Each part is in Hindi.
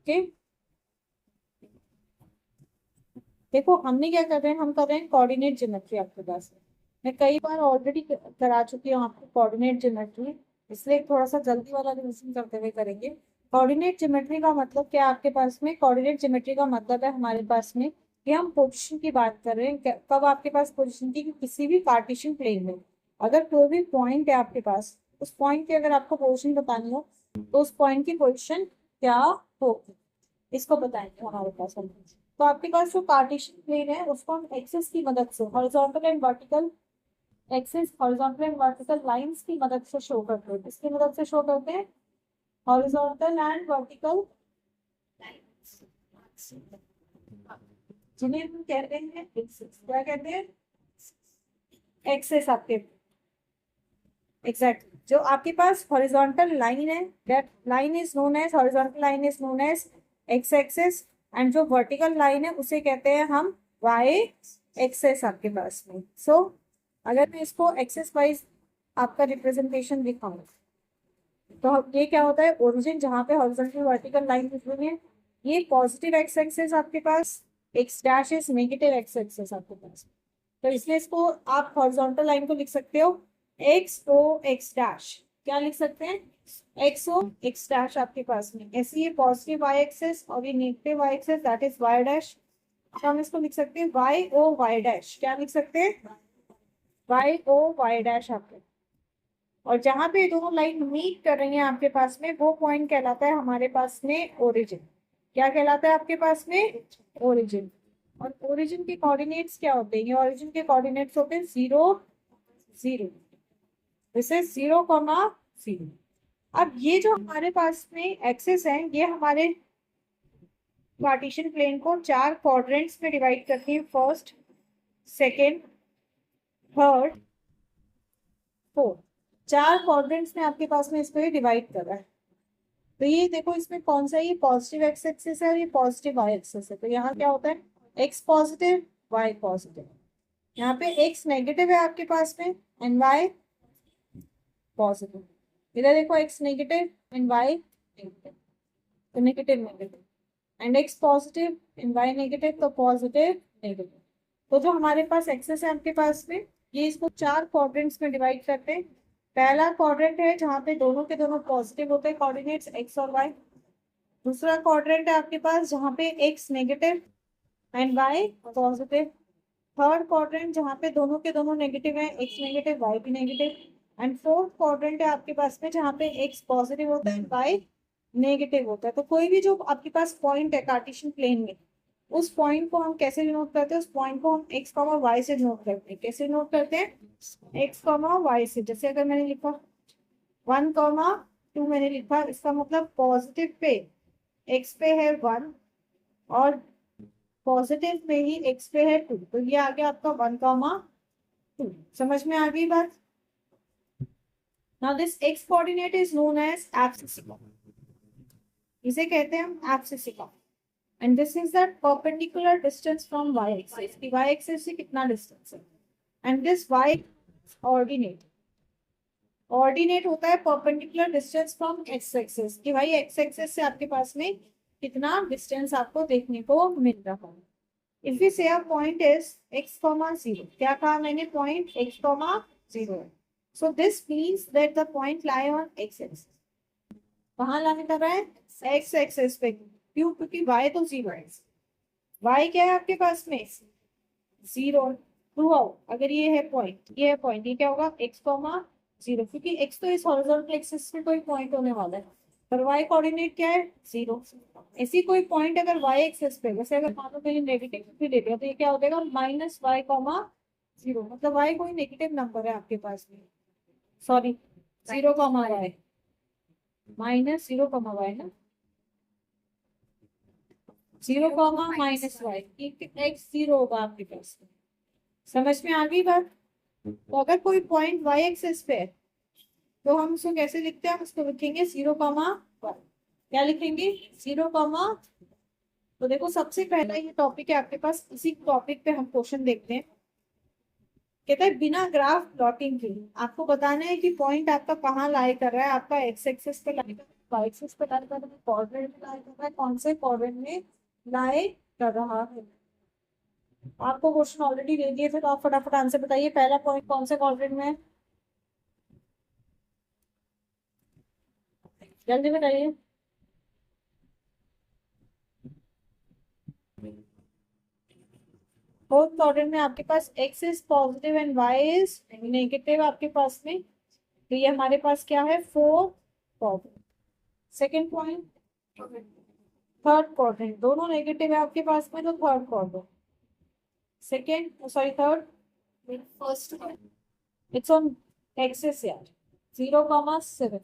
ओके, देखो हमने क्या कर रहे हैं, हम कर रहे हैं कोऑर्डिनेट ज्योमेट्री आपके पास। मैं कई बार ऑलरेडी करा चुकी हूँ आपको कोऑर्डिनेट ज्योमेट्री, इसलिए थोड़ा सा जल्दी वाला रिविजन करते हुए करेंगे। कोऑर्डिनेट ज्योमेट्री का मतलब क्या है आपके पास में? कोऑर्डिनेट ज्योमेट्री का मतलब है हमारे पास में कि हम पोजीशन की बात कर रहे हैं। कब आपके पास पोजीशन की? कि किसी भी कार्टेशियन प्लेन में अगर कोई भी पॉइंट है आपके पास, उस पॉइंट की अगर आपको पोजीशन बतानी हो तो उस पॉइंट की पोजीशन क्या होगी, इसको बताएंगे हमारे पास हम। तो आपके पास जो कार्टेशियन प्लेन है उसको हम एक्सिस की मदद से, horizontal and vertical axis, horizontal and vertical lines की मदद से शो करते हैं। किसकी मदद से शो करते हैं? हॉरिजॉन्टल एंड वर्टिकल लाइंस, जिन्हें हम कहते हैं एक्सिस। क्या कहते हैं? एक्सिस आपके एग्जैक्ट जो आपके पास हॉरिजॉन्टल लाइन है, that line is known as, horizontal line is known as X axis, and जो वर्टिकल लाइन है उसे कहते हैं हम वाई एक्सिस आपके पास में। सो अगर मैं इसको एक्सिस वाइज आपका रिप्रेजेंटेशन दिखाऊं तो ये क्या होता है? ओरिजिन जहाँ पे हॉरिजॉन्टल वर्टिकल लाइन दिख है, ये पॉजिटिव एक्स एक्सिस आपके पास, X dash is negative X axis आपके पास। तो इसलिए इसको आप हॉरिजॉन्टल लाइन को लिख सकते हो एक्स ओ एक्स डैश। क्या लिख सकते हैं? एक्स ओ एक्स डैश आपके पास में। ऐसे ये पॉजिटिव वाई एक्सिस और ये negative Y axis, that is Y dash. तो हम इसको लिख सकते हैं वाई ओ वाई डैश। क्या लिख सकते हैं? वाई ओ वाई डैश आपके। और जहां पे दोनों लाइन मीट कर रही हैं आपके पास में, वो पॉइंट कहलाता है हमारे पास में ओरिजिन। क्या कहलाता है आपके पास में? ओरिजिन। और ओरिजिन के कोऑर्डिनेट्स क्या होते हैं? ये ओरिजिन के कोऑर्डिनेट्स होते हैं 0 0। This is 0,0। अब ये जो हमारे पास में एक्सिस है, ये हमारे पार्टीशन प्लेन को 4 क्वाड्रेंट्स में डिवाइड करती है। First, second, third, fourth. 4 quadrants में आपके पास में इसको डिवाइड कर रहा है। तो ये देखो इसमें कौन सा, ये पॉजिटिव एक्स एक्सिस है और ये पॉजिटिव वाई एक्सिस है। तो यहाँ क्या होता है? X positive Y positive. यहाँ पे एक्स नेगेटिव है आपके पास में एंड वाई पॉजिटिव। इधर देखो X negative and Y negative, तो negative negative, and X positive and Y negative, तो पॉजिटिव नेगेटिव। तो जो हमारे पास एक्सेस है आपके पास में, ये इसको 4 क्वाड्रेंट्स में डिवाइड करते हैं। पहला क्वाड्रेंट है जहाँ पे दोनों के दोनों पॉजिटिव होते हैं कोऑर्डिनेट्स एक्स और वाई। दूसरा क्वाड्रेंट है आपके पास जहाँ पे X negative and Y positive. Third quadrant जहाँ पे दोनों के दोनों नेगेटिव है, एक्स नेगेटिव वाई भी नेगेटिव। एंड फोर्थ क्वाड्रेंट है आपके पास में जहाँ पे एक्स पॉजिटिव होता है वाई नेगेटिव होता है। तो कोई भी जो आपके पास पॉइंट है कार्टेशियन प्लेन में, उस पॉइंट को हम कैसे डिनोट करते हैं? उस पॉइंट को हम एक्स कॉमा वाई से डिनोट करते हैं। कैसे डिनोट करते हैं? एक्स कॉमा वाई से। जैसे अगर मैंने लिखा 1,2 मैंने लिखा, इसका मतलब पॉजिटिव पे एक्स पे है 1 और पॉजिटिव में ही एक्स पे है 2, तो ये आ गया आपका 1,2। समझ में आ गई बात? Now this X coordinate is known as abscissa. इसे कहते हैं हम abscissa. And this is that perpendicular distance from Y axis. की वाई एक्सिस से कितना डिस्टेंस है। And this Y ordinate, ordinate होता है perpendicular distance from X axis. कि भाई एक्स एक्सिस से आपके पास में कितना डिस्टेंस आपको देखने को मिल रहा है। If we say a point is x comma 0, क्या कहा मैंने? पॉइंट x comma 0 है। So this means that the point lie on x axis। कहाँ लाने कर रहा है? x axis पे। क्यों? क्योंकि y तो 0 है। y क्या है आपके पास में? 0 थ्रू आउट। अगर ये है पॉइंट, ये है पॉइंट, ये क्या होगा? x comma 0, क्योंकि x तो इस हॉरिजॉन्टल एक्सिस में कोई पॉइंट होने वाला है, पर y कोऑर्डिनेट क्या है? 0। ऐसी कोई पॉइंट अगर y एक्सिस पे, जैसे अगर मान लो मैंने नेगेटिव भी ले लिया, तो ये क्या हो जाएगा? -y,0। मतलब y कोई नेगेटिव नंबर है आपके पास में, सॉरी 0,y, -0,y ना, 0,-y, x 0 होगा आपके पास में। समझ में आ गई बात? तो अगर कोई पॉइंट y एक्सिस पे है तो हम उसको कैसे लिखते हैं? हम उसको लिखेंगे 0,1। क्या लिखेंगे? 0, तो देखो सबसे पहला ये टॉपिक है आपके पास, इसी टॉपिक पे हम क्वेश्चन देखते हैं। कहता है बिना ग्राफ प्लॉटिंग के आपको बताना है कि पॉइंट आपका कहाँ लाई कर रहा है। आपका एक्स एक्सिस पे लाई कर वाई एक्सिस पे लाई कर रहा है, कोऑर्डिनेट में लाई कर रहा है, कौन से कोऑर्डिनेट में लाई कर रहा है। आपको क्वेश्चन ऑलरेडी दे दिए थे तो आप फटाफट आंसर बताइए, पहला पॉइंट कौन से कोऑर्डिनेट में है, जल्दी बताइए। फोर्थ क्वाड्रेंट में आपके पास x is positive and y is negative आपके पास में, तो ये हमारे पास क्या है, four quadrant. Second point, third quadrant, दोनों नेगेटिव है आपके पास में, तो third quadrant. Second sorry third, first it's on axis यार, 0,7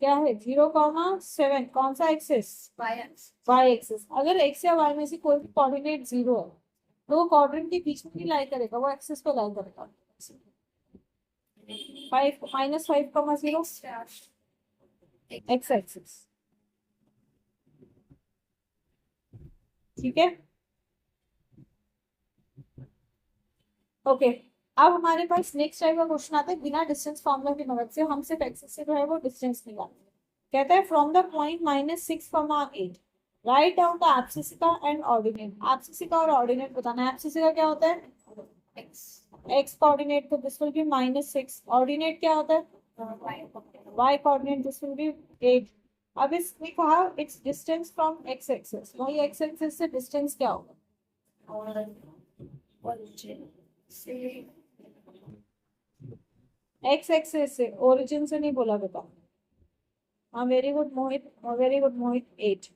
क्या है, 0,7 कौन सा एक्सिस, वाई एक्सिस। अगर एक्स या वाई में से कोई भी कोऑर्डिनेट 0 है तो वो क्वाड्रेंट के बीच में नहीं लाई करेगा, वो एक्सिस पे लाई करेगा। 5 -5,0 एक्स एक्सिस, ठीक है। ओके, अब हमारे पास नेक्स्ट टाइप का क्वेश्चन आता है, बिना डिस्टेंस फॉर्मूला की मदद से हम सिर्फ एक्सिस से जो है वो डिस्टेंस निकालेंगे। कहता है from the point -6,8 right down the abscissa and ordinate. Abscissa और ऑर्डिनेट बताना है। एब्सिसिका क्या होता है, एक्स कोऑर्डिनेट, तो दिस विल बी -6। ऑर्डिनेट क्या होता है, Y coordinate, this will be 8। अब इसने कहा it's distance from X axis, वही एक्स एक्सिस से डिस्टेंस क्या होगा, एक्स एक्सिस से, ओरिजिन से नहीं बोला बेटा। हाँ very good Mohit, very good Mohit, 8।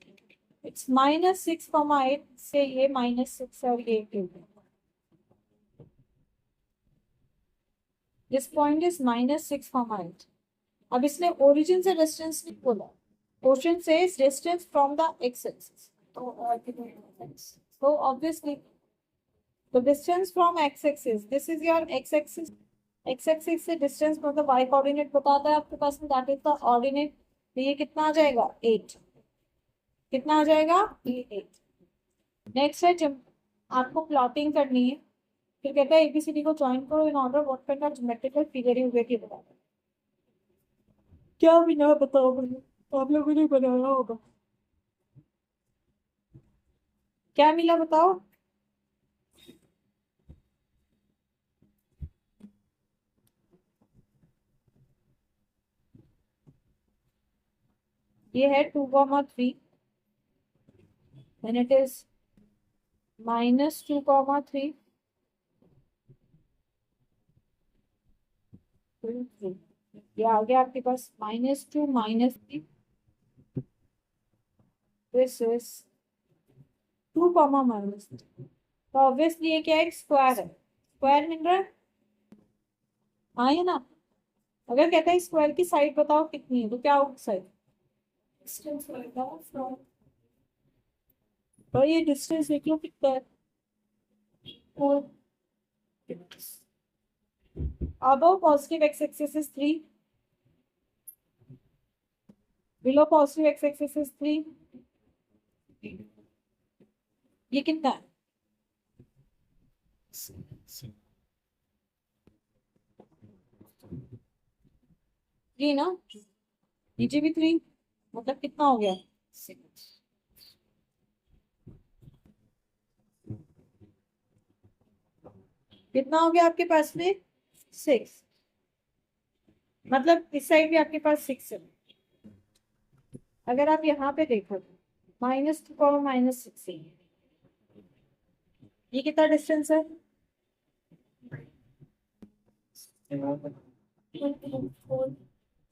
It's -6,8 से ये -6 और ये 8। This point is -6,8। अब इसने ओरिजिन से डिस्टेंस नहीं बोला, क्वेश्चन से distance from the x axis, तो obviously the distance from x axis, this is your x axis, x axis से डिस्टेंस मतलब y कोऑर्डिनेट बताता है आपके पास में, दैट इज द ऑर्डिनेट। तो ये कितना आ जाएगा, 8। कितना आ जाएगा, ये 8। नेक्स्ट है, जब आपको प्लॉटिंग करनी है, फिर कहता है एबीसीडी को ज्वाइन करो in order what kind of geometrical figure you get, ये बताओ क्या भी ना बताओ, आप लोगों ने बनाया होगा, क्या मिला बताओ। ये है 2,3, and it is -2,3, ये आ गया आपके पास -2 -3, दिस इज 2, -3। तो ऑब्वियसली ये क्या है, स्क्वायर है, स्क्वायर मिल रहा है, हाँ ये ना। अगर कहता है स्क्वायर की साइड बताओ कितनी है, तो क्या होगी साइड, डिस्टेंस बताओ फ्रॉम, तो ये डिस्टेंस देख लो कितना है, 4। above positive x-axis is 3, below positive x-axis is 3, ये कितना है, 3 ना, नीचे भी 3, मतलब कितना हो गया, 6। कितना हो गया आपके पास में, 6, मतलब इस साइड भी आपके पास 6 है। अगर आप यहाँ पे देखो -2 और -6, ये कितना डिस्टेंस है,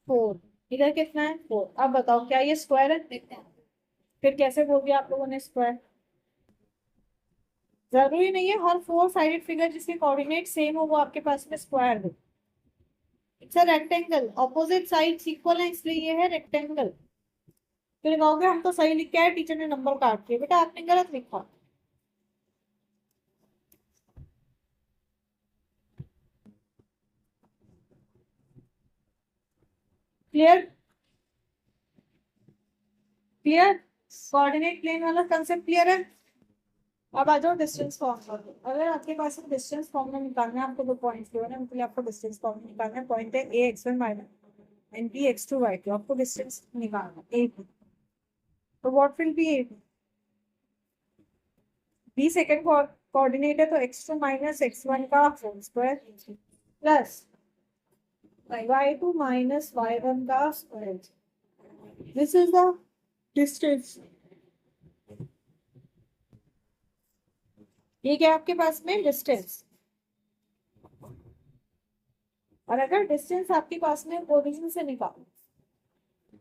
4। इधर कितना है, 4। अब बताओ क्या ये स्क्वायर है, देखते हैं फिर कैसे बोल दिया आप लोगों ने स्क्वायर। जरूरी नहीं है हर 4 साइडेड फिगर जिसके कोऑर्डिनेट सेम हो वो आपके पास में स्क्वायर हो। It's a rectangle, opposite sides equal है इसलिए ये है रेक्टेंगल। फिर कहोगे हम तो सही लिख के आए, टीचर ने नंबर काट दिया, बेटा आपने गलत लिखा। क्लियर, क्लियर, कोऑर्डिनेट प्लेन वाला कंसेप्ट क्लियर है। अब आ जाओ डिस्टेंस फॉर्मूला। अगर आपके पास डिस्टेंस फॉर्मूला निकालना है, आपको 2 पॉइंट्स के मतलब आपको डिस्टेंस फॉर्मूला निकालना है। पॉइंट है a x1 minus and B x two y two, आपको डिस्टेंस निकालना ए बी। तो what will be A B? B second coordinate है तो x two minus x one का whole square plus y two minus y one का square. This is the distance. ये क्या है आपके पास में डिस्टेंस। और अगर डिस्टेंस आपके पास में ओरिजिन से निकालो,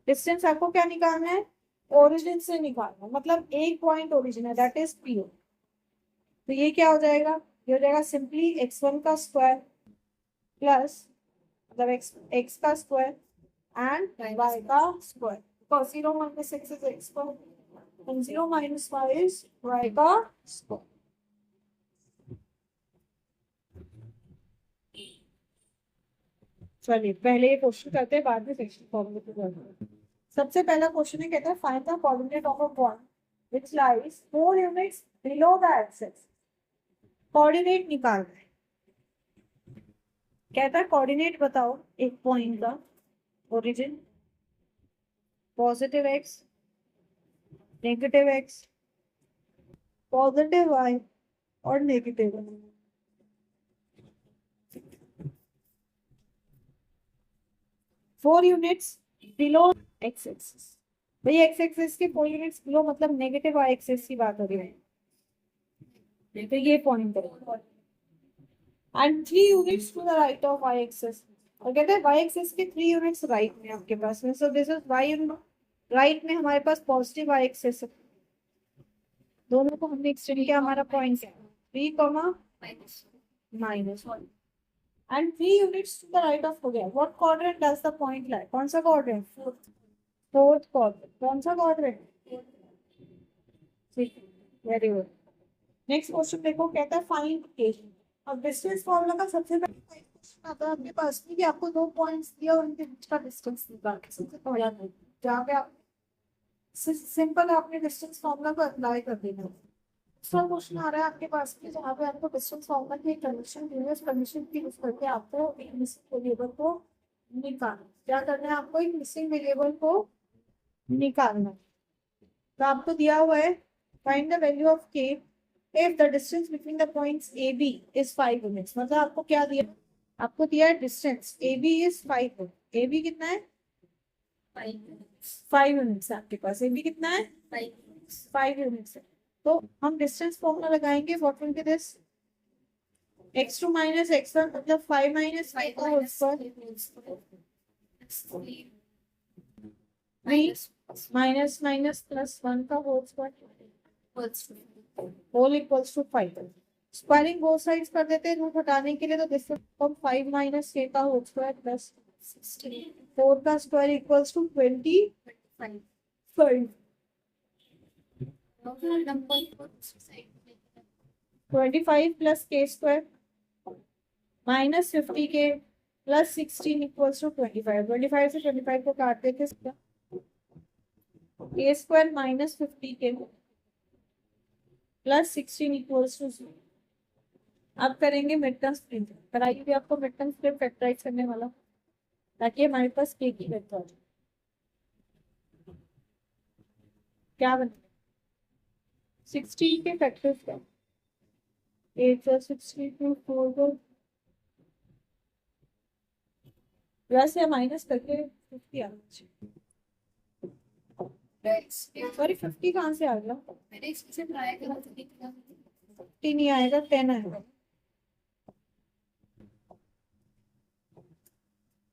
डिस्टेंस आपको क्या निकालना है? ओरिजिन से निकालना, मतलब एक पॉइंट ओरिजिन है, दैट इज पी ओ। तो ये क्या हो जाएगा? ये हो जाएगा सिंपली एक्स वन का स्क्वायर प्लस मतलब एक्स का स्क्वायर एंड वाई का square, because 0 minus x is x square and 0 minus y is y का स्क्वायर। चलिए पहले ये क्वेश्चन करते हैं, बाद में सेक्शन फॉर्मूले करते हैं। सबसे पहला क्वेश्चन है, कहता है find the coordinate of a point which lies 4 units below the axis. Coordinate निकालना है। कहता है कोऑर्डिनेट बताओ एक पॉइंट का, origin, positive x, negative x, positive y और negative y. 4 units below x axis. भाई एक्स एक्सिस के 4 यूनिट्स बिलो मतलब नेगेटिव वाई एक्सिस की बात हो रही है। तो ये पॉइंट है and 3 units to the right of Y axis. और कहते हैं वाई एक्सिस के 3 यूनिट्स राइट में आपके पास में, so this is Y right में हमारे पास पॉजिटिव वाई एक्सिस है। दोनों को हमने एक्सटेंड किया, हमारा पॉइंट है 3, -1 and 3 units to the right of हो गया। What quadrant does the point lie? कौन सा क्वाड्रेंट? Fourth quadrant. कौन सा क्वाड्रेंट? ठीक है, वेरी गुड। नेक्स्ट क्वेश्चन देखो, कहता है फाइंड के। अब डिस्टेंस फॉर्मूला का सबसे पहले क्वेश्चन आता है आपके पास में कि आपको 2 पॉइंट्स दिया और उनके बीच का डिस्टेंस निकाल के, सबसे पहला जहाँ पे आप सिंपल आपने डिस्टेंस फॉर्मूला को अप्लाई कर देना। दूसरा क्वेश्चन आ रहा है आपके पास में जहाँ पे आपको डिस्टेंस फॉर्मूला की कंडीशन दी है, उस कंडीशन की यूज करके आपको एक मिसिंग वेरिएबल को निकालना। क्या करना है आपको? एक मिसिंग वेरिएबल को निकालना। तो आपको दिया हुआ है find the value of K if the distance between the points A B is 5 units. मतलब आपको क्या दिया? आपको दिया है distance A B is 5। A B कितना है? 5 यूनिट्स है आपके पास। ए बी कितना है? 5 यूनिट्स है। तो हम डिस्टेंस फॉर्मूला लगाएंगे, what will be this? x2 minus x1 मतलब 5 minus 5 का whole square, 3 minus minus plus 1 का whole square, whole equals to 5। Squaring both sides कर देते हैं रूट हटाने के लिए, तो दिस विल 5 माइनस k का होल स्क्वायर प्लस 4 का square equals to 25। 25 plus k square minus 50k plus 16 equals to 25। 25 से 25 को काट देते k square minus 50k plus 16 equals to 0। अब करेंगे मिड टर्म स्प्लिट। कराइए भी आपको मिड टर्म स्प्लिट फैक्टराइज करने वाला, ताकि हमारे पास k की वैल्यू आ जाए। क्या बनेगा? 16 के फैक्टर्स क्या? 8 + 62 4 प्लस या माइनस करके 50 आ गया। सॉरी 50 कहाँ से आ गया? 50 नहीं आएगा, 10 आएगा।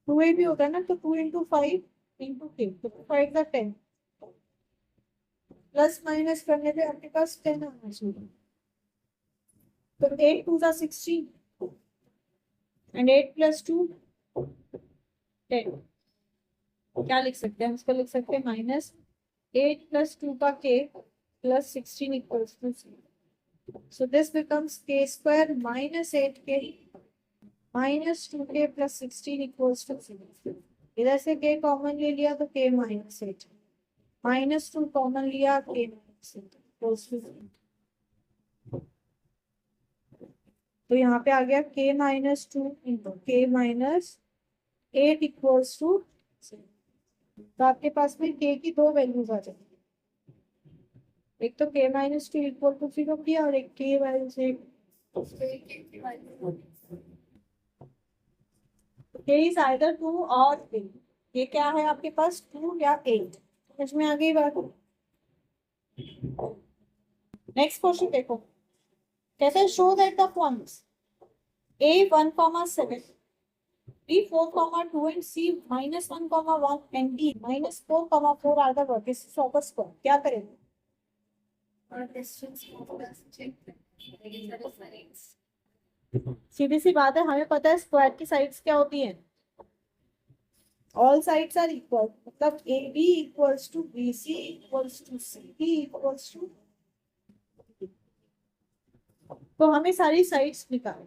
2a भी होता है ना, तो 2 × 5 × k, तो 5 का 10 प्लस माइनस करने पे आपके पास 10 आना चाहिए। तो 8 × 2 = 16 एंड 8 + 2 10। क्या लिख सकते हैं? इसको लिख सकते हैं -8 + 2 का k plus 16 equals to 0। So this becomes k square minus 8k minus 2k plus 16 equals to 0। इधर से k कॉमन ले लिया तो k -8, -2 कॉमन लिया k -8 इक्वल्स टू 0। तो यहाँ पे आ गया k -2 × k -8 इक्वल्स टू तो आपके पास में k की दो वैल्यूज आ जाएंगी, एक तो k minus two equal to 0 किया और एक k माइनस एक, k इज आइदर 2 और 3। ये क्या है आपके पास 2 या 8, समझ में आ गई बात। नेक्स्ट क्वेश्चन देखो, कहते हैं show that the points a1,7, b4,2 and c -1,1 and d -4,4 are the vertices of a square। क्या करेंगे? और डिस्टेंस को बस चेक करेंगे। सीधी सी बात है, हमें पता है स्क्वायर की साइड्स क्या होती हैं, ऑल साइड्स आर इक्वल, मतलब A B equals to B C equals to C D equals to, तो हमें सारी साइड्स निकालें।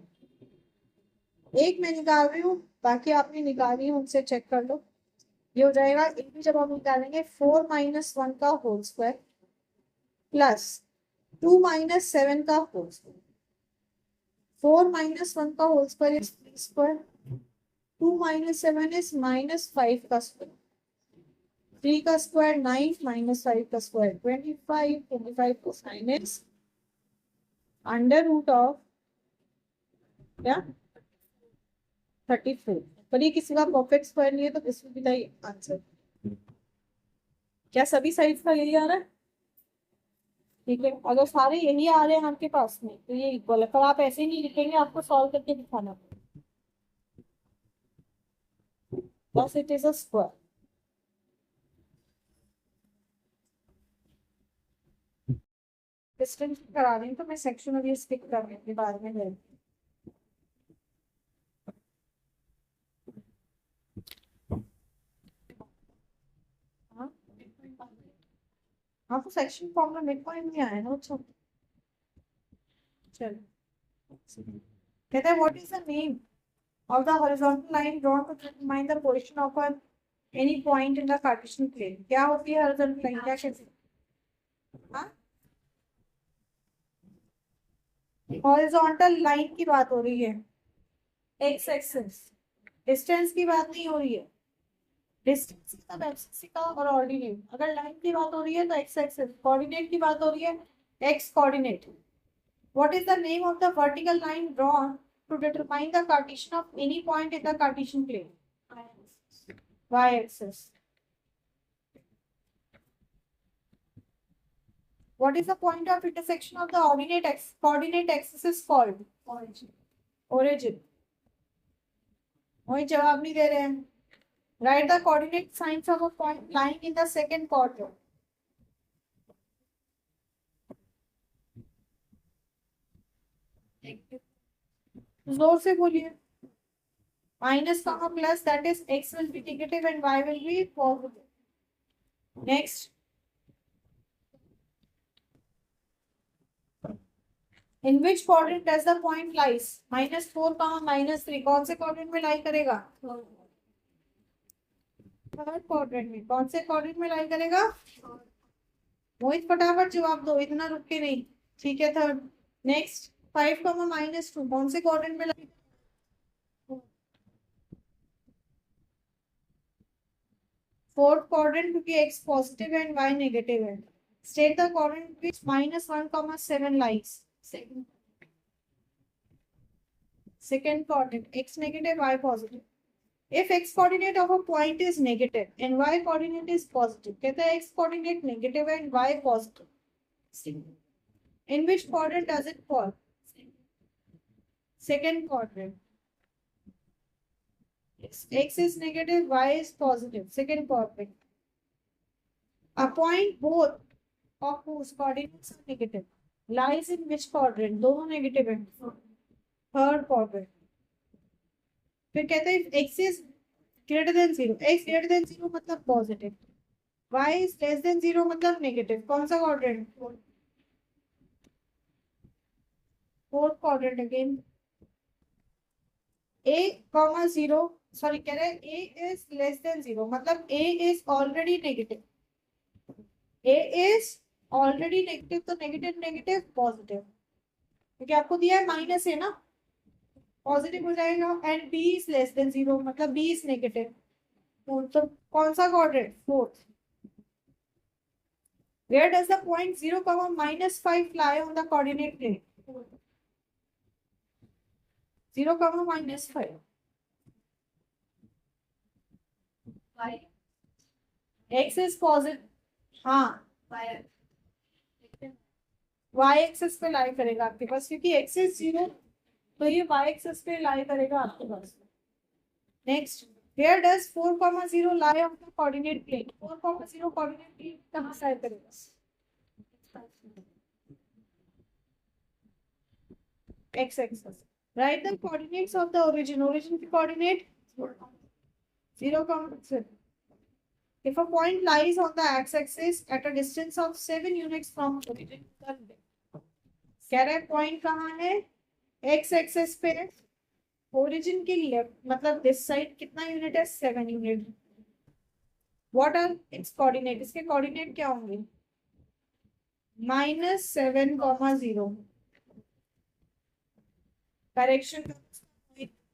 एक मैं निकाल रही हूँ, बाकी आपने निकाली है उनसे चेक कर लो। ये हो जाएगा ए बी, जब हम निकालेंगे 4 - 1 का होल स्क्वायर प्लस 2 - 7 का होल स्क्वायर। 4 - 1 का whole square is 3 square, 2 - 7 is -5 का स्क्वायर, 3 का स्क्वायर 9 -5 का स्क्वायर 25, 25 को साइन इज अंडर रूट ऑफ क्या 34। पर ये किसी का परफेक्ट स्क्वायर नहीं है, तो this will be the answer. क्या सभी साइड्स का यही आ रहा है? ठीक है, अगर सारे यही आ रहे हैं आपके पास में तो ये इक्वल है, पर आप ऐसे ही नहीं लिखेंगे, आपको सॉल्व करके दिखाना पड़ेगा। बस it is a square. Distance करा रही हूँ तो मैं सेक्शन अभी स्किप कर रही हूँ, बाद में जाएगी। हाँ हाँ, तो सेक्शन फॉर्म में मिड पॉइंट नहीं आया ना। अच्छा चलो, कहते हैं what is the name of the horizontal line drawn to determine the position of any point in the Cartesian plane। क्या होती है horizontal line, क्या कहते हैं? हाँ, horizontal line की बात हो रही है, x एक्सिस, डिस्टेंस की बात नहीं हो रही है। डिस्टेंस मतलब एक्सिस का और ऑर्डिनेट, अगर लाइन की बात हो रही है तो x एक्सिस, कोऑर्डिनेट की बात हो रही है x coordinate. What is the name of the vertical line drawn to determine the Cartesian of any point in the Cartesian plane? Y-axis. What is the point of intersection of the coordinate axis is called? Origin. Origin. वही जवाब नहीं दे रहे हैं। Write the coordinate signs of a point lying in the second quadrant. जोर से बोलिए। माइनस का plus, that is x will be negative and y will be positive. Next. In which quadrant does the point lies? -4, -3 कौन से quadrant में lie करेगा? थर्ड क्वाड्रेंट में। कौन से क्वाड्रेंट में lie करेगा? मोहित फटाफट जवाब दो, इतना रुक के नहीं। ठीक है, थर्ड। नेक्स्ट, 5, -2 कौन से क्वाड्रेंट में lie? फोर्थ क्वाड्रेंट, क्योंकि x positive and y negative है। State the quadrant which -1, 7 lies. Second quadrant, x negative, y positive. If x coordinate of a point is negative and y coordinate is positive, कहते हैं x coordinate negative and y positive, in which quadrant does it fall? Second quadrant. X is negative, y is positive. Second quadrant. A point both of whose coordinates are negative lies in which quadrant? दोनों negative हैं। Third quadrant. फिर कहते हैं x is greater than 0, x greater than 0 मतलब positive, y is less than 0 मतलब नेगेटिव। कौन सा quadrant? Fourth quadrant again. a, 0, sorry कह रहे हैं a is less than 0 मतलब a is already negative, a is already negative, तो नेगेटिव नेगेटिव पॉजिटिव, क्योंकि आपको दिया है माइनस है ना, पॉजिटिव हो जाएगा। And b is less than 0 मतलब b is नेगेटिव, तो कौन सा coordinate? Fourth. Where does the point 0, -5 lie on the coordinate plane? 0, -5. Y. X is positive. हाँ, Y. y एक्सिस पे लाई करेगा आपके पास, क्योंकि x is 0, तो ये y एक्सिस पे लाई करेगा आपके पास. Next, where does 4, 0 lie on the coordinate plane? 4, 0 coordinate plane कहाँ lie करेगा? x axis. Write the coordinates of the origin. Origin की coordinate 0, 0. If a point lies on the x-axis at a distance of 7 units from origin, कह रहे हैं पॉइंट कहाँ है? x एक्सिस पे, ओरिजिन के लेफ्ट, मतलब दिस साइड कितना यूनिट है? 7 unit. What are its coordinate? इसके कोऑर्डिनेट क्या होंगे? -7, 0. करेक्शन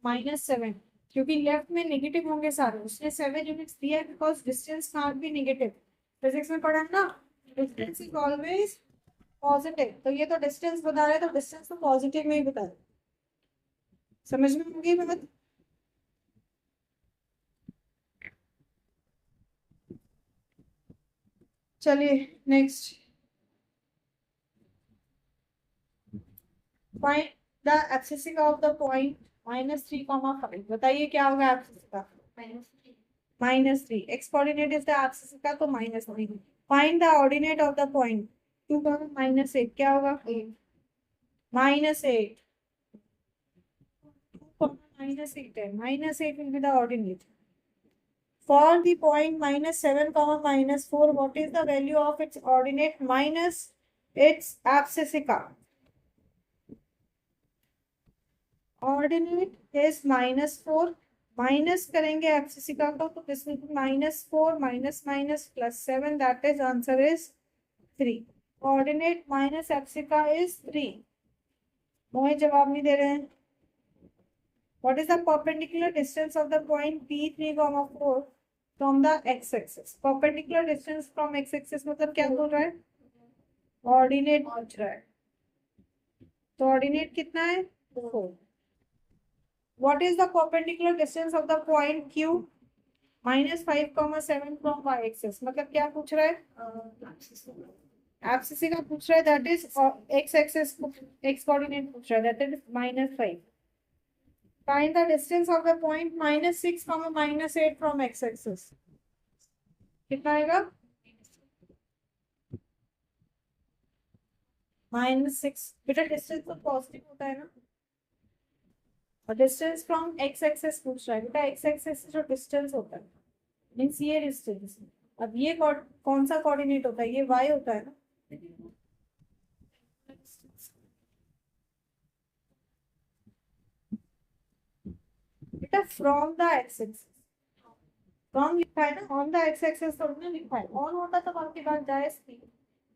-7, क्योंकि लेफ्ट में नेगेटिव होंगे सारे. उसने 7 यूनिट्स दिया है because distance can't be negative. Physics में पढ़ा है ना, डिस्टेंस इज ऑलवेज पॉजिटिव. तो ये तो डिस्टेंस बता रहे हैं, तो डिस्टेंस तो पॉजिटिव में ही बता रहे. समझ में होगी बात? चलिए next. Find the abscissa of the point -3, 5. बताइए क्या होगा abscissa? -3. X coordinate is the abscissa, तो -3. Find the ordinate of the point 2, -8. क्या होगा? 8. -8. -8 है. -8 will be the ordinate. For the point -7, -4, what is the value of its ordinate minus its abscissa? Ordinate is -4. Minus करेंगे एब्सिसिका को, तो this will be -4 -+7. That is answer is 3. Ordinate minus एब्सिसिका is 3. मोहित जवाब नहीं दे रहे हैं. What is the perpendicular distance of the point P3, 4 from the x-axis? Perpendicular distance from x-axis मतलब क्या बोल रहा है? ऑर्डिनेट पूछ रहा है. तो ऑर्डिनेट कितना है? 4. What is the perpendicular distance of the point Q? -5, 7 from y-axis. मतलब क्या पूछ रहा है? एब्सिस का पूछ रहा है. That is x-axis, x coordinate पूछ रहा है. That is -5. Find the distance of the point -6, -8 from x-axis. कितना आएगा? -6. बेटा डिस्टेंस तो पॉजिटिव होता है ना, और डिस्टेंस फ्रॉम x-axis पूछ रहा है. बेटा x-axis से जो डिस्टेंस होता है मीन्स ये डिस्टेंस. अब ये कौन सा कोऑर्डिनेट होता है? ये y होता है ना. बेटा फ्रॉम द x-axis, फ्रॉम लिखा है ना, ऑन द x-axis थोड़ी ना लिखा है. ऑन होता तो आपकी बात जायज थी.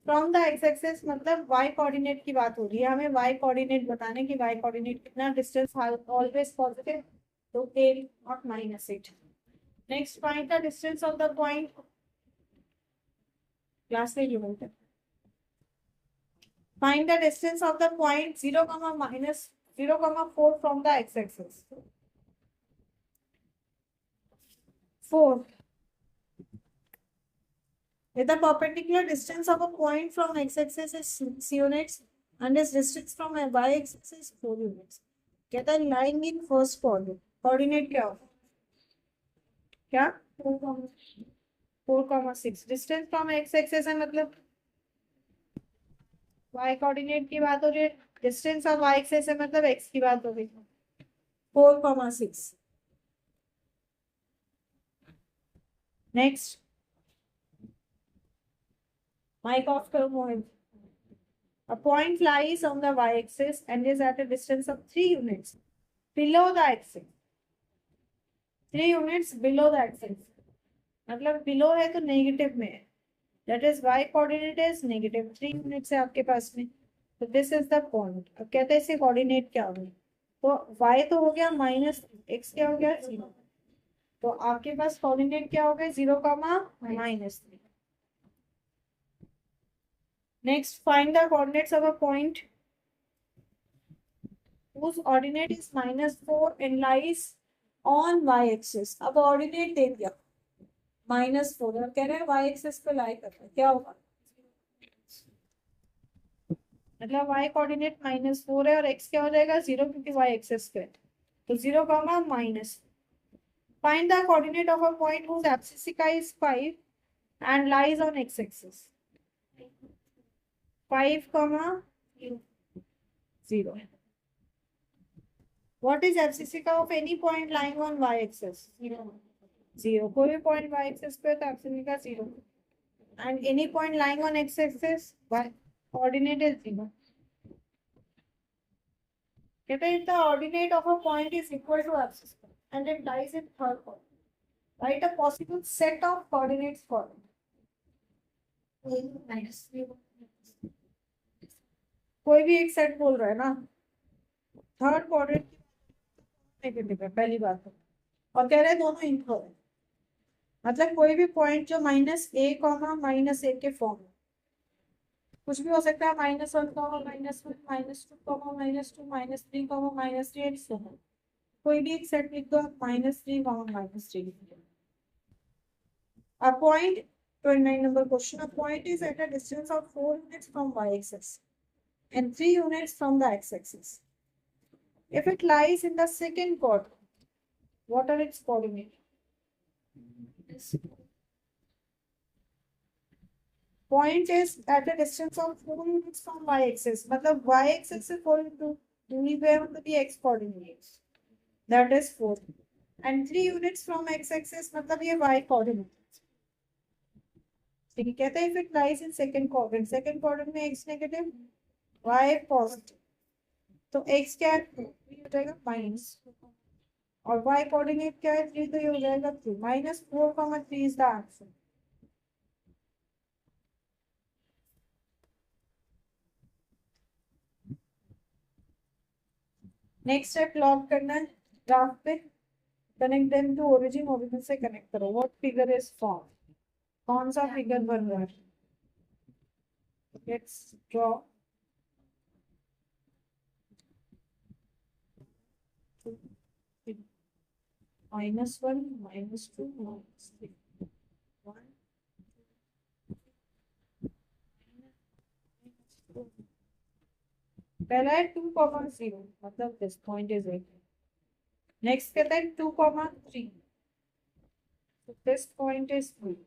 फ्रॉम द x-axis मतलब y कोऑर्डिनेट की बात हो रही है. हमें y कोऑर्डिनेट बताने की, y कोऑर्डिनेट कितना डिस्टेंस ऑलवेज पॉजिटिव, तो 8 not -8. Next, find the distance of the point. Class में जो है, find the distance of the point 0, -0, 4 from the x-axis. 4. If the perpendicular distance of a point from x-axis is 6 units and its distance from a y-axis is 4 units. कहता है lying in first coordinate. Coordinate क्या होगा? क्या? 4, 6. Distance from x-axis है मतलब y coordinate की बात हो रही है. Distance of y-axis है मतलब x की बात हो रही है. 4, 6. Next. Mic off करो मोहित. A point lies on the y-axis and is at a distance of 3 units below the axis. 3 units below the axis. मतलब below है तो नेगेटिव में है. That is y coordinate is negative. 3 units है आपके पास में. तो this is the point. अब कहते हैं इसे कोऑर्डिनेट क्या होगा? तो y तो हो गया -, x क्या हो गया? 0. तो आपके पास कोऑर्डिनेट क्या हो गए 0, -3. Next find the coordinates of a point whose ordinate is -4 and lies on y-axis. अब ऑर्डिनेट दे दिया -4 और कह रहे हैं y-axis पे लाई कर रहा है, क्या होगा? मतलब y कोऑर्डिनेट -4 है और x क्या हो जाएगा 0 क्योंकि y-axis पे, तो 0, minus. Find the coordinate of a point whose abscissa is 5 and lies on x-axis. 5, 0. What is abscissa of any point lying on y-axis? 0. कोई भी point y-axis पे तो abscissa 0. And any point lying on x-axis, y coordinate is 0. कहते हैं the ordinate of a point is equal to abscissa and it lies in third point. Write a possible set of coordinates for it. कोई भी एक सेट बोल रहा है ना, थर्ड कोऑर्डिनेट नेगेटिव है पहली बात तो, और कह रहे हैं दोनों इक्वल है, मतलब कोई भी पॉइंट जो -a, -a के फॉर्म में, कुछ भी हो सकता है -1, -1, -2, -2, -3, -3 एंड सो ऑन. कोई भी एक सेट लिख दो आप -3, -3. A point, 29 number question. A point is at a distance of 4 units from y-axis and 3 units from the x-axis. If it lies in the second quadrant, what are its coordinates? Point is at a distance of 4 units from y-axis. मतलब y-axis से 4 दूरी पे मतलब ये x coordinates. That is 4. And 3 units from x-axis मतलब ये y coordinates. ठीक है, कहते हैं if it lies in second quadrant में x नेगेटिव y पॉजिटिव, तो x क्या है 2, हो जाएगा माइनस, और y कोऑर्डिनेट क्या है 3, तो ये हो जाएगा 3. -4, 3 is the answer. Next step लॉग करना है ग्राफ पे, connect them to origin, origin से कनेक्ट करो. व्हाट फिगर इज फॉर्म, कौन सा फिगर बन रहा है? Let's draw. -1, -2, -3, 1, पहला है 2, 0 मतलब दिस पॉइंट इज 8. नेक्स्ट कहता है 2, 3, so this point is 3.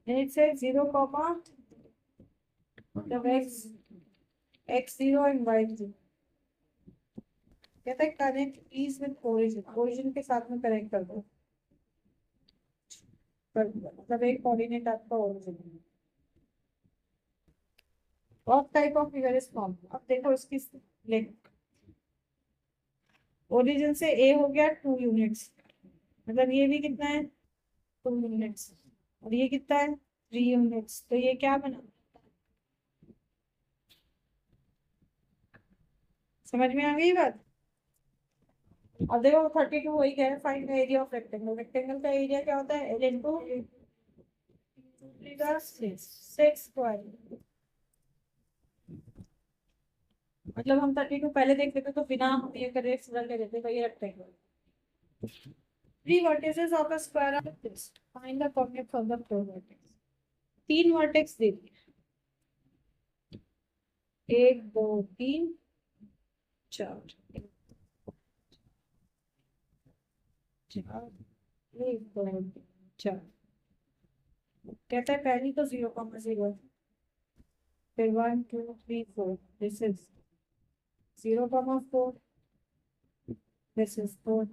And it says 0, the x0 and y0. कहता है connect please with origin, origin के साथ में कनेक्ट कर दो, मतलब एक कोऑर्डिनेट आपका ओरिजिन है. What type of figure is formed? अब देखो इसकी लेंथ, ओरिजिन से a हो गया 2 यूनिट्स, मतलब ये भी कितना है 2 यूनिट्स, और ये कितना है 3 यूनिट्स, तो ये क्या बना, समझ में आ गई बात? और देखो 32 वही कह रहे हैं find the area of rectangle. Rectangle का एरिया क्या होता है L into 6 स्क्वायर. मतलब हम 32 पहले देख लेते तो बिना हम ये करे सीधा ले लेते भाई rectangle. 3 vertices of a square are this. Find the coordinates of the 4 vertices. 3 vertex दे दिए, 1, 2, 3, 4, 1, 2, 4. कहता है पहली तो 0, 0 है, फिर 1, 2, 3, 4. This is 0, 4. This is 4,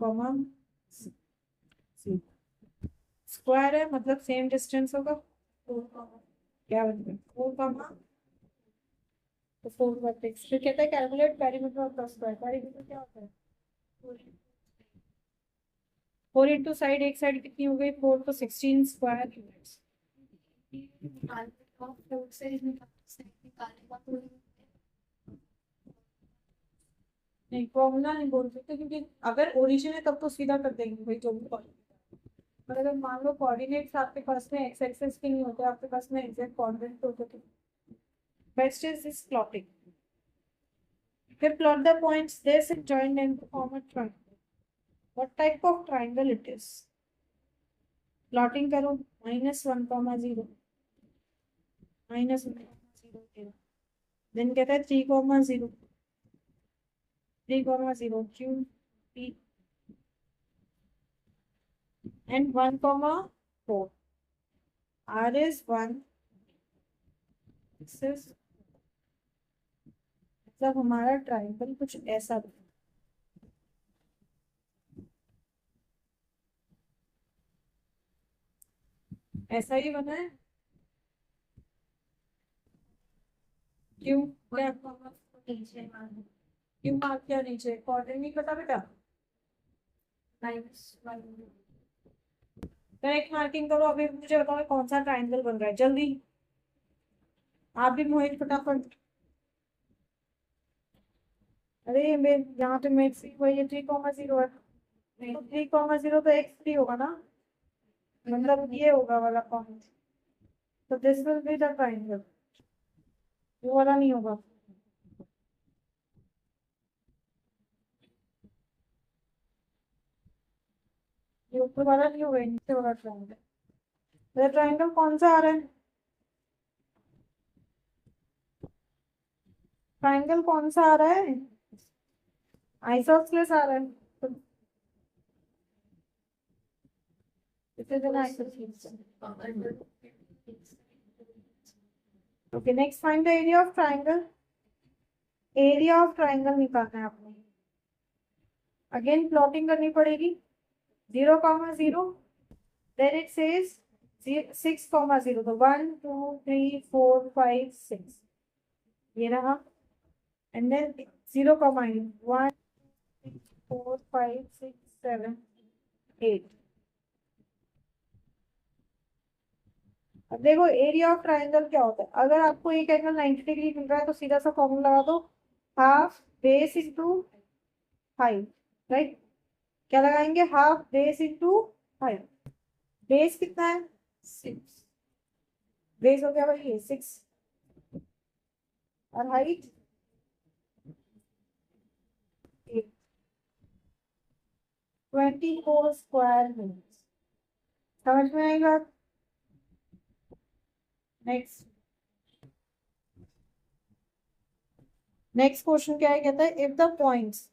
6. Square है मतलब सेम डिस्टेंस होगा, क्या बनता है 4, तो 4 वर्टेक्स. फिर कहता है calculate perimeter of the square. Perimeter क्या होता है 4 इंटू साइड, एक साइड कितनी हो गई 4, तो 16 स्क्वायर यूनिट्स. नहीं फॉर्मूला नहीं बोल सकते क्योंकि अगर ओरिजिन है तब तो सीधा कर देंगे भाई जो भी. पर अगर मान लो कोऑर्डिनेट्स आपके पास में एक्स एक्सिस के नहीं होते, आपके पास में एग्जैक्ट कोऑर्डिनेट होते तो बेस्ट इज दिस प्लॉटिंग. फिर plot the points this is joint and form a triangle. What type of triangle it is? Plotting करो. -1,0 -1,0 देन कहता है 3,0 3,0 Q P and 1,4. R is 1. This is मतलब हमारा ट्राइंगल कुछ ऐसा बना. ऐसा ही बना है. क्यों? क्या क्यों मार्क किया नीचे? कॉर्डिनेट नहीं पता बेटा? करेक्ट मार्किंग करो. अभी मुझे बताओ कौन सा ट्राइंगल बन रहा है जल्दी. आप भी मोहित फटाफट. अरे यहाँ पे मेरे सी वही 3,0 है. 3,0 तो एक्स 3 होगा ना, मतलब ये होगा वाला पॉइंट. तो this will be the triangle. वो वाला नहीं होगा. ये ऊपर वाला नहीं होगा, नीचे वाला ट्राइंगल. तो ट्राइंगल कौन सा आ रहा है? ट्राइंगल कौन सा आ रहा है? आइसोसेलेस आ रहा है. तो इसे देना isosceles. Okay next find the area of triangle. Area of triangle निकालना है आपने. अगेन प्लॉटिंग करनी पड़ेगी. 0,0 then it says 6,0 तो 1 2 3 4 5 6 ये रहा. and then 0,8 1 3 4 5 6 7 8. अब देखो एरिया ऑफ ट्राइंगल क्या होता है. अगर आपको एक एंगल 90 डिग्री मिल रहा है तो सीधा सा फॉर्मूला लगा दो. Half base into height. Right. क्या लगाएंगे? Half base into height. Base कितना है? 6. बेस हो गया भाई ये 6 और हाइट 8. 24 square metres. समझ में आई बात? नेक्स्ट नेक्स्ट क्वेश्चन क्या है? कहता है इफ द पॉइंट्स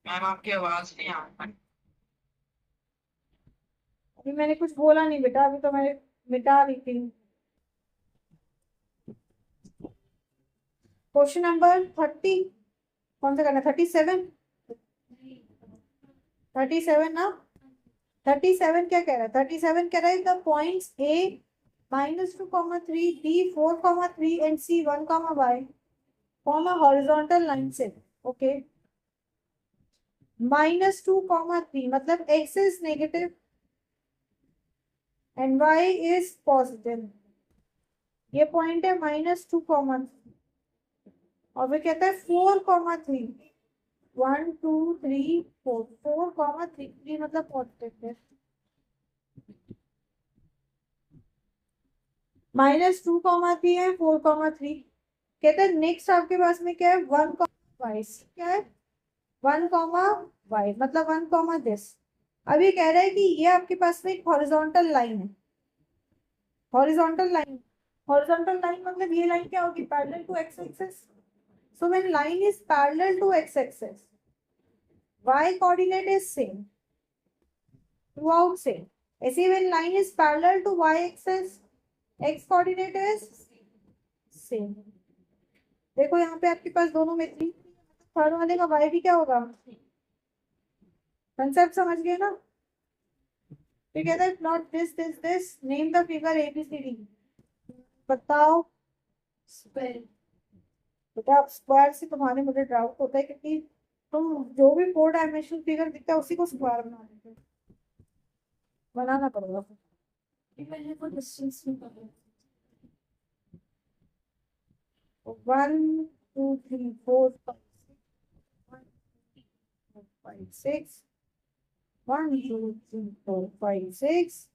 मैम आपकी आवाज नहीं आ रही. अभी मैंने कुछ बोला नहीं बेटा, अभी तो मैं मिटा रही थी. क्वेश्चन नंबर 30 कौन सा करना? 37. 37 ना. 37 क्या कह रहा है? 37 कह रहा है the points A -2,3 D 4,3 and C 1,y form a horizontal line set. Okay. -2,3 मतलब x is negative and y is positive. ये पॉइंट है -2,3 और वे कहता है 4,3 1 2 3 4 4,3 मतलब पॉजिटिव है. -2,3 है 4,3. कहते हैं नेक्स्ट आपके पास में क्या है? 1,y. क्या है? 1,y मतलब 1, दिस. अब ये कह रहा है कि ये आपके पास में एक हॉरिजॉन्टल लाइन है. Horizontal line. हॉरिजॉन्टल लाइन मतलब ये लाइन क्या होगी? Parallel to X axis. So when line is parallel to x-axis, y coordinate is same throughout same. ऐसे when line is parallel to y-axis, x coordinate is same. देखो यहाँ पे आपके पास दोनों में 3, थर्ड वाले का y भी क्या होगा? कंसेप्ट समझ गए ना? फिर कहता है plot this name the figure ABCD. बताओ. बेटा आप स्क्वायर से तुम्हारे मुझे डाउट होता है क्योंकि तुम जो भी 4 डायमेंशनल फिगर दिखता है उसी को स्क्वायर बना देते हो. बनाना पड़ेगा. 1 2 3 4 5 5, 6. 1, 2, 3, 4, 5, 6.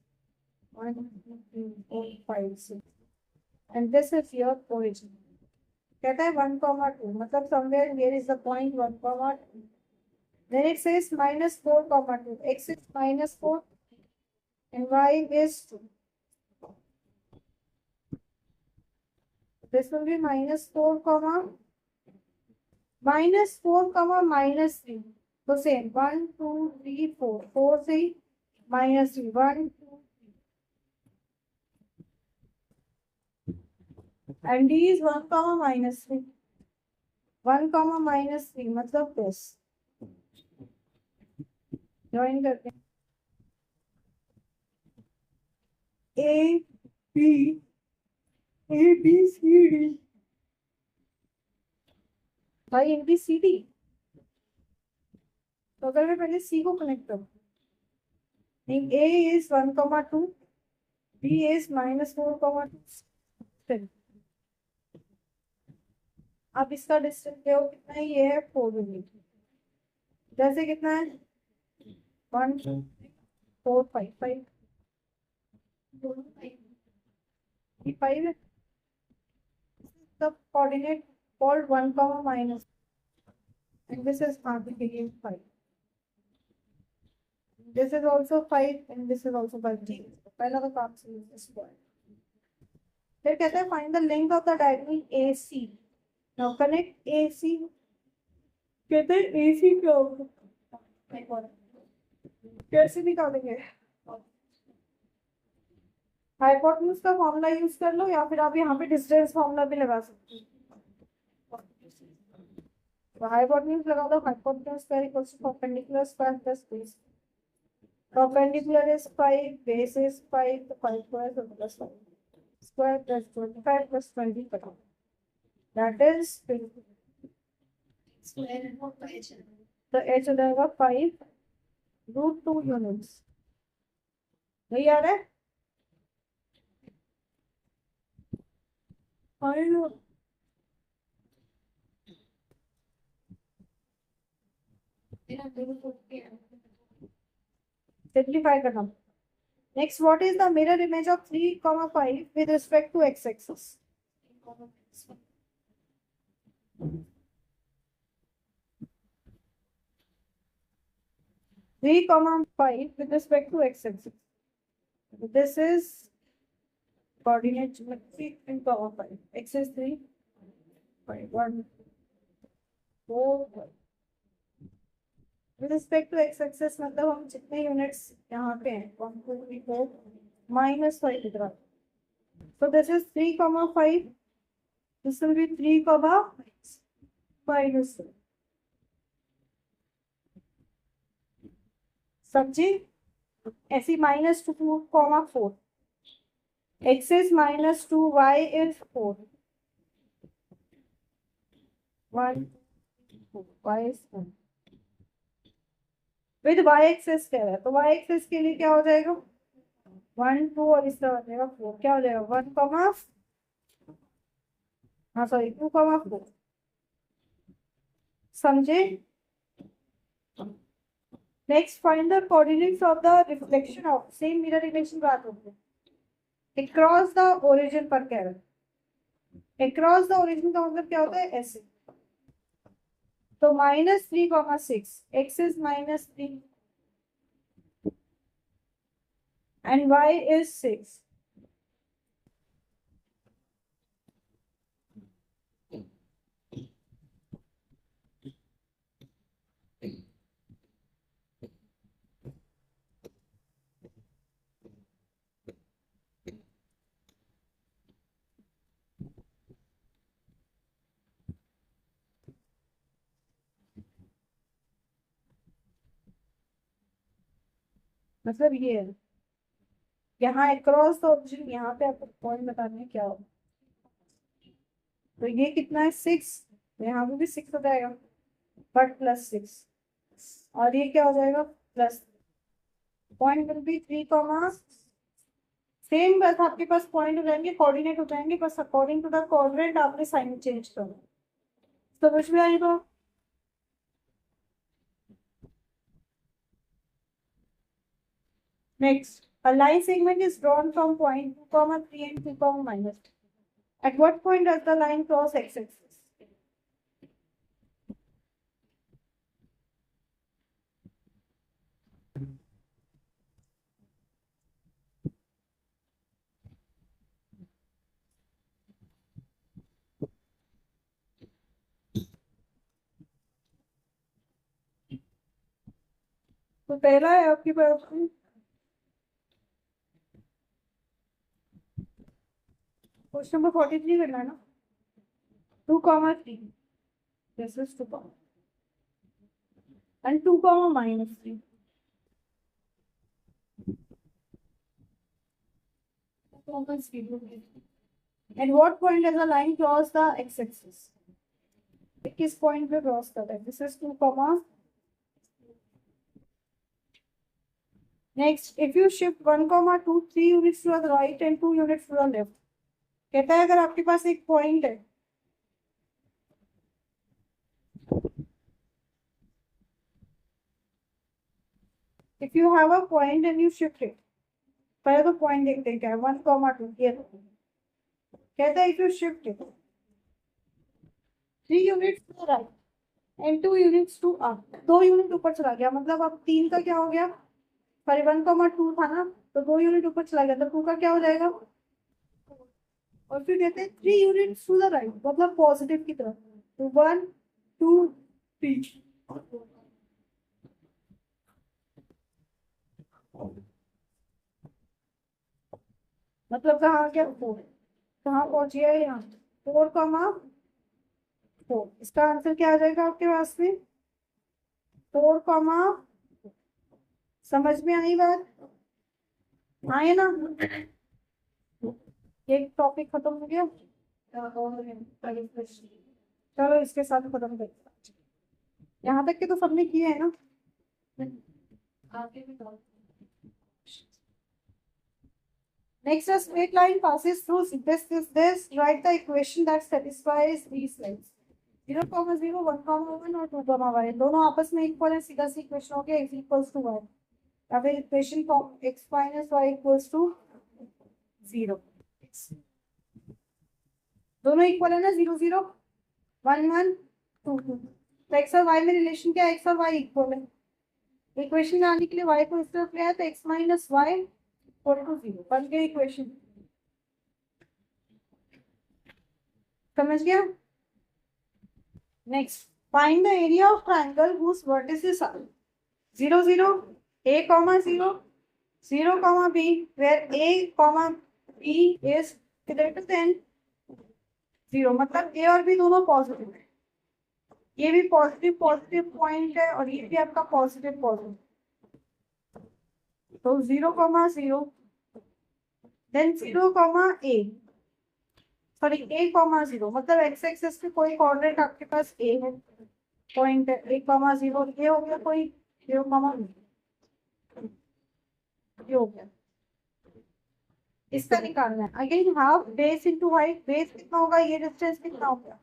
1, 2, 3, 4, 5, 6. And this is your origin. कहता है 1, 2 मतलब somewhere here is the point 1, 2. Then it says minus 4, 2. X is minus 4 and y is 2. This will be minus 4, minus 4, minus 3. So same 1, 2, 3, 4. 4, 3, minus 3. 1, 2, 3. And D is 1, minus 3. 1, minus 3 मतलब this. Join करते हैं. A, B, C, D. भाई A, B, C, D. तो अगर मैं पहले C को कनेक्ट करूँ, A is 1, 2, B is minus 4, 2. अब इसका डिस्टेंस देखो कितना है, ये है 4 मिलीमीटर. जैसे कितना है 1, 4, 5, 5. 5 है. The coordinate called 1, minus, and this is again 5. This is also 5 and this is also 5. पहला तो काम से this point. फिर कहते हैं find the length of the diagonal AC. Now connect AC. कहते हैं AC क्या होगा, कैसे निकालेंगे? हाइपोटेन्यूज का फॉर्मूला यूज कर लो या फिर आप यहाँ पे डिस्टेंस फॉर्मूला भी लगा सकते हो. तो हाइपोटेन्यूज लगा दो. Hypotenuse square equals to perpendicular square plus base. Perpendicular is 5, base is 5, तो 5 square plus 5 square plus 25 plus 20 कटा. दैट इज तो h हो जाएगा 5 √2 यूनिट्स. यही आ रहा है. Simplify करना. Next, what is the mirror image of 3, 5 with respect to x-axis? 3, 5 with respect to x-axis. This is coordinate geometry in 5. X is 3, 5, 1, 4, 5. With respect to x-axis मतलब हम जितने यूनिट्स यहाँ पे हैं 1, 2, 3, 4 minus 5 इधर. So this is 3, 5. This will be 3, minus 3. समझी? ऐसी minus 2, 4. X is minus 2, y is 4. 1, 4, y is 4. With y axis कह रहा है तो y एक्सेस के लिए क्या हो जाएगा 1, 2 और इस तरह हो जाएगा 4. क्या हो जाएगा 1, हाँ सॉरी 2, 4. समझे? Next find the coordinates of the reflection of same mirror image की बात होती है. अक्रॉस द ओरिजिन पर कह रहा है. अक्रॉस द ओरिजिन का मतलब क्या होता है ऐसे. तो -3, 6. X is -3 and y is 6. मतलब ये है यहाँ अक्रॉस द ओरिजिन. यहाँ पे आपको पॉइंट बताने क्या होगा. तो ये कितना है 6. यहाँ पे भी 6 हो जाएगा बट +6 और ये क्या हो जाएगा plus. Point will be 3, same. बस आपके पास पॉइंट हो जाएंगे कोऑर्डिनेट हो जाएंगे. बस अकॉर्डिंग टू द कोऑर्डिनेट आपने साइन चेंज करना. समझ में आएगा. Next, a line segment is drawn from point 2 comma 3 and 2 comma minus 2. At what point does the line cross x-axis? तो पहला है आपके पास क्वेश्चन नंबर 43 करना है ना 2 comma 3 this is 2 comma and 2 comma minus 3 and what point does the line cross the x-axis किस पॉइंट पे क्रॉस कर रहा है this is 2 comma next if you shift 1 comma 2 3 units to the right and 2 units to the left कहता है अगर आपके पास एक पॉइंट है if you have a point and you shift it पहले तो पॉइंट देखते हैं क्या है 1 comma 2 ये कहता है if you shift it 3 units to the right and 2 units to up 2 unit ऊपर चला गया मतलब अब 3 का क्या हो गया सॉरी 1 comma 2 था ना तो 2 यूनिट ऊपर चला गया तो 2 का क्या हो जाएगा और फिर कहते हैं 3 यूनिट्स टू द राइट मतलब पॉजिटिव की तरफ तो 1 2 3 मतलब कहाँ गया 4 कहाँ पहुंच गया यहाँ 4 comma 4 इसका आंसर क्या आ जाएगा आपके पास में 4 comma समझ में आई बात आए ना एक टॉपिक खत्म हो गया चलो इसके साथ खत्म करते यहाँ तक के तो सबने किए है ना आगे भी Next, a straight line passes through this. Write the equation that satisfies these lines. 0, 0, 1, 1 और 2, y. दोनों आपस में इक्वल है सीधा सी इक्वेशन हो गया x इक्वल्स टू y. या फिर equation form x minus y equals to 0. दोनों इक्वल है ना 0, 0, 1, 1, 2, 2. तो x और y में रिलेशन क्या है x और y इक्वल है. इक्वेशन में आने के लिए y को इस तरफ ले आया तो x minus y equal to 0 बन गया इक्वेशन. समझ गया. Next find the area of triangle whose vertices are 0, 0, a, 0, 0, b where a, b is greater than 0 मतलब a और b दोनों पॉजिटिव है. ये भी पॉजिटिव पॉजिटिव पॉइंट है और ये भी आपका पॉजिटिव पॉजिटिव. तो 0, 0 देन 0, a सॉरी a, 0 मतलब x एक्सिस पे कोई कोऑर्डिनेट आपके पास a है पॉइंट है a, 0 ये हो गया कोई 0, ये हो गया. इसका निकालना है again half base into height. Base कितना होगा ये डिस्टेंस कितना होगा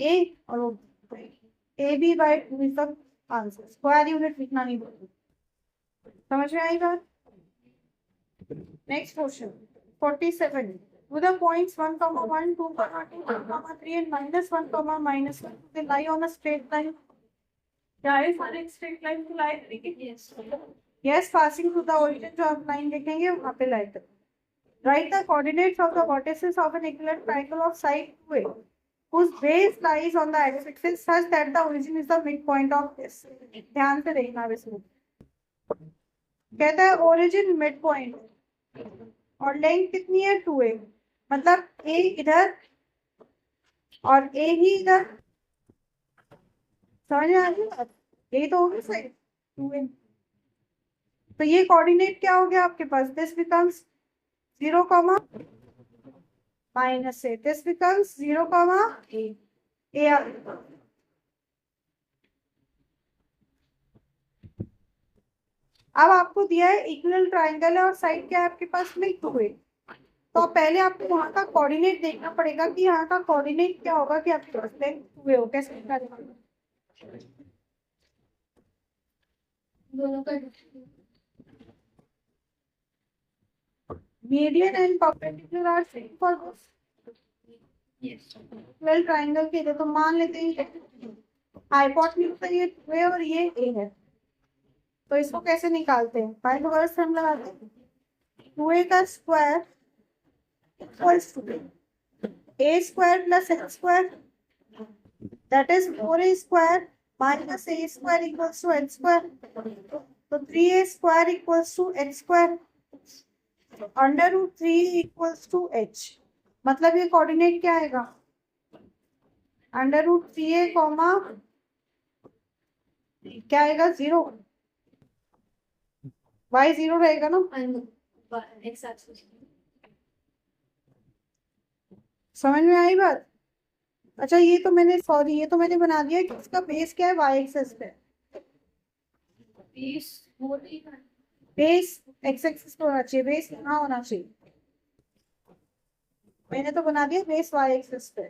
a और a b by 2 is the answer. Square unit लिखना नहीं बोलते. समझ में आई बात. Next question 47 with the points 1, 1, 2, 2, 3 and -1, -1 they lie on a straight line. क्या है for a straight line to lie yes passing through the origin जो आप लाइन देखेंगे वहाँ पे lie करें. write the coordinates of the vertices of an equivalent triangle of side 2a whose base lies on the x-axis such that the origin is the midpoint of this. ध्यान से देखना इसमें कहता है ओरिजिन मिड पॉइंट और लेंथ कितनी है 2a मतलब a इधर और a ही इधर. समझ में आ गई बात. यही तो होगी सही 2a. तो ये कोऑर्डिनेट क्या हो गया आपके पास this becomes 0, minus a this becomes 0, a अब आपको दिया है इक्वल ट्रायंगल है और साइड क्या है आपके पास में 2a. तो पहले आपको वहां का कोऑर्डिनेट देखना पड़ेगा कि यहाँ का कोऑर्डिनेट क्या होगा कि आपके पास लेंथ 2a हो. कैसे निकालेंगे दोनों का median and perpendicular are same for Yes. Well triangle के लिए। तो मान लेते हैं हाइपोटेन्यूज का ये 2 है और ये ए है, तो इसको कैसे निकालते हैं? पाइथागोरस थ्योरम लगाते हैं। 2a का square equals to a square plus x square, that is 4a square minus a square equals to x square. तो 3a square equals to x square under root 3 equals to h। मतलब ये कोऑर्डिनेट क्या आएगा? अंडर रूट 3a कॉमा क्या आएगा? 0। y 0 रहेगा ना? And x-axis. समझ में आई बात? अच्छा ये तो मैंने बना दिया कि इसका बेस क्या है? y एक्सिस पे। Base होती है। बेस x एक्सिस पे होना चाहिए, बेस यहाँ होना चाहिए। मैंने तो बना दिया बेस y एक्सिस पे।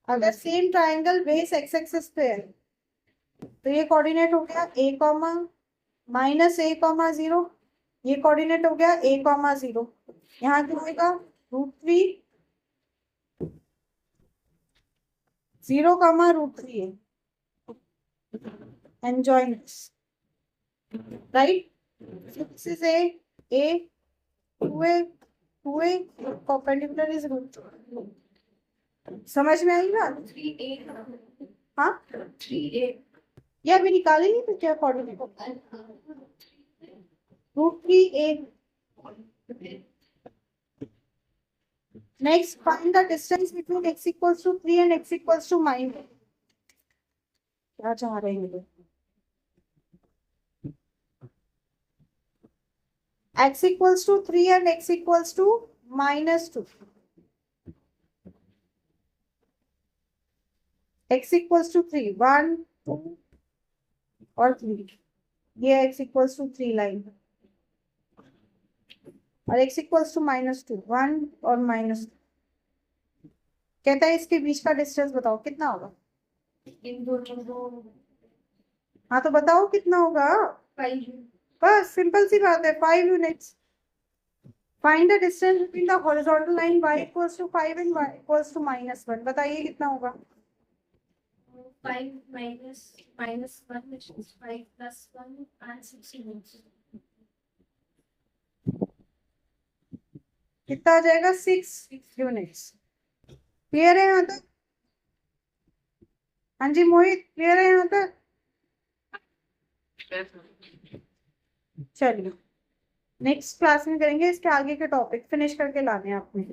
अगर same triangle base x axis पे है तो ये कोऑर्डिनेट हो गया a comma minus a comma 0, ये कोऑर्डिनेट हो गया a कॉमा 0। यहाँ क्या होगा? रूट 3 0 कॉमा रूट 3 है। and join this, right? So this is a 2a perpendicular is root 2। समझ में आई बात? 3a। हाँ 3a। ये अभी निकालेंगे तो क्या कोऑर्डिनेट होगा? Root 3a। Next find the distance between x equals to 3 and x equals to -। क्या चाह रहे हैं ये? x equals to 3 and x equals to -2। x equals to 3, 1 2 और 3, ये x equals to 3 लाइन और x equals to -2, 1 और -2। कहता है इसके बीच का डिस्टेंस बताओ कितना होगा? इन दोनों हाँ तो बताओ कितना होगा? 5। बस सिंपल सी बात है, 5 units. Find the distance between the horizontal line y equals to 5 and y equals to -1। बताइए कितना होगा? 5 minus 1, which is 5 plus 1 and 6 units. कितना आ जाएगा? 6 यूनिट्स। क्लियर है यहाँ तक? हाँ जी मोहित, क्लियर है यहाँ तक? चलिए नेक्स्ट क्लास में करेंगे इसके आगे के टॉपिक, फिनिश करके लाने हैं आपने।